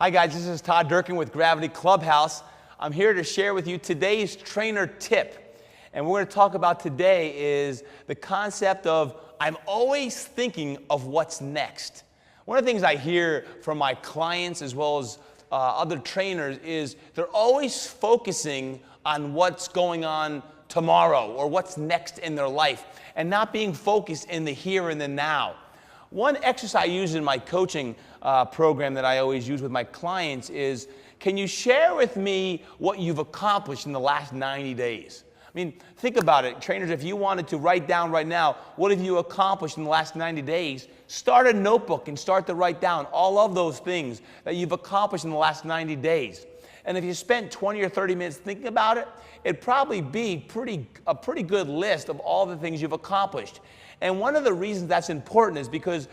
Hi guys, this is Todd Durkin with Gravity Clubhouse. I'm here to share with you today's trainer tip. And what we're going to talk about today is the concept of I'm always thinking of what's next. One of the things I hear from my clients as well as other trainers is they're always focusing on what's going on tomorrow or what's next in their life and not being focused in the here and the now. One exercise I use in my coaching program that I always use with my clients is, can you share with me what you've accomplished in the last 90 days? I mean, think about it. Trainers, if you wanted to write down right now, what have you accomplished in the last 90 days? Start a notebook and start to write down all of those things that you've accomplished in the last 90 days. And if you spent 20 or 30 minutes thinking about it, it'd probably be a pretty good list of all the things you've accomplished. And one of the reasons that's important is because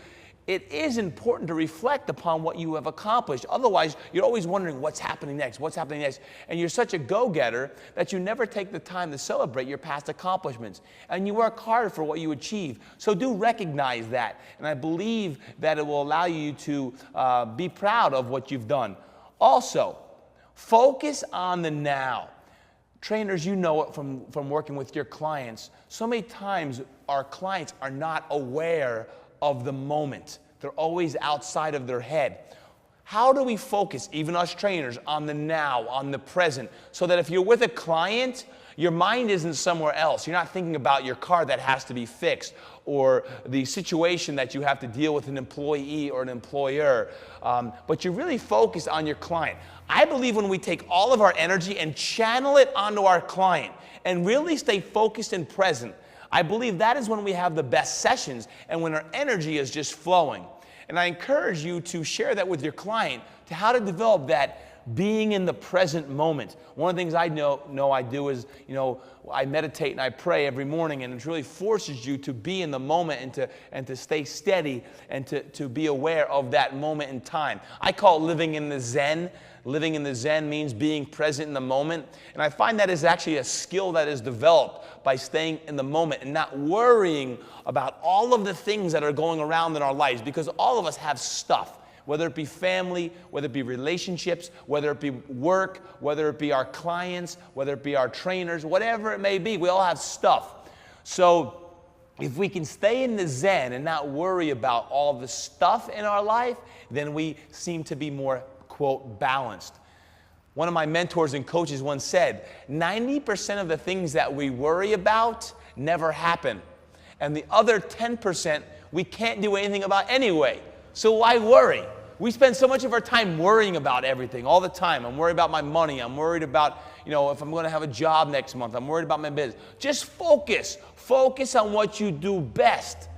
it is important to reflect upon what you have accomplished. Otherwise, you're always wondering what's happening next, and you're such a go-getter that you never take the time to celebrate your past accomplishments. And you work hard for what you achieve. So do recognize that. And I believe that it will allow you to be proud of what you've done. Also, focus on the now. Trainers, you know it from working with your clients. So many times our clients are not aware of the moment. They're always outside of their head. How do we focus, even us trainers, on the now, on the present, so that if you're with a client, your mind isn't somewhere else. You're not thinking about your car that has to be fixed or the situation that you have to deal with an employee or an employer, but you're really focused on your client. I believe when we take all of our energy and channel it onto our client and really stay focused and present, I believe that is when we have the best sessions and when our energy is just flowing. And I encourage you to share that with your client to how to develop that being in the present moment. One of the things I know I do is, I meditate and I pray every morning, and it really forces you to be in the moment and to stay steady and to be aware of that moment in time. I call it living in the Zen. Living in the Zen means being present in the moment. And I find that is actually a skill that is developed by staying in the moment and not worrying about all of the things that are going around in our lives, because all of us have stuff. Whether it be family, whether it be relationships, whether it be work, whether it be our clients, whether it be our trainers, whatever it may be, we all have stuff. So if we can stay in the Zen and not worry about all the stuff in our life, then we seem to be more, quote, balanced. One of my mentors and coaches once said, 90% of the things that we worry about never happen. And the other 10% we can't do anything about anyway. So why worry? We spend so much of our time worrying about everything all the time. I'm worried about my money. I'm worried about, if I'm going to have a job next month. I'm worried about my business. Just focus. Focus on what you do best.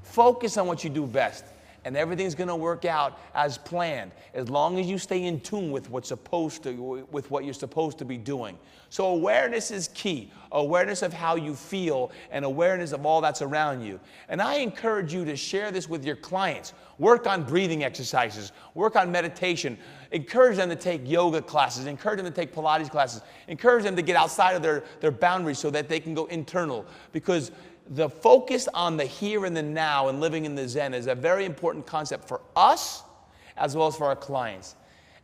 Focus on what you do best. And everything's going to work out as planned, as long as you stay in tune with what you're supposed to be doing. So awareness is key. Awareness of how you feel and awareness of all that's around you. And I encourage you to share this with your clients. Work on breathing exercises. Work on meditation. Encourage them to take yoga classes. Encourage them to take Pilates classes. Encourage them to get outside of their boundaries so that they can go internal. Because the focus on the here and the now and living in the Zen is a very important concept for us as well as for our clients.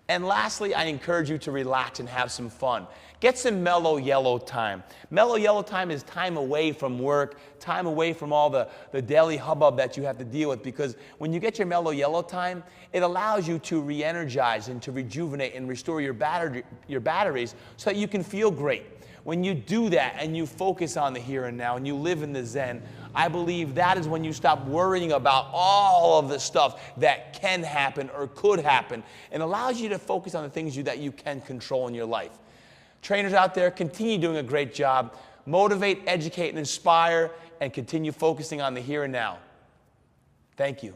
And lastly, I encourage you to relax and have some fun. Get some mellow yellow time. Mellow yellow time is time away from work, time away from all the daily hubbub that you have to deal with, because when you get your mellow yellow time, it allows you to re-energize and to rejuvenate and restore your batteries so that you can feel great. When you do that and you focus on the here and now and you live in the Zen, I believe that is when you stop worrying about all of the stuff that can happen or could happen, and allows you to focus on the things that you can control in your life. Trainers out there, continue doing a great job. Motivate, educate, and inspire, and continue focusing on the here and now. Thank you.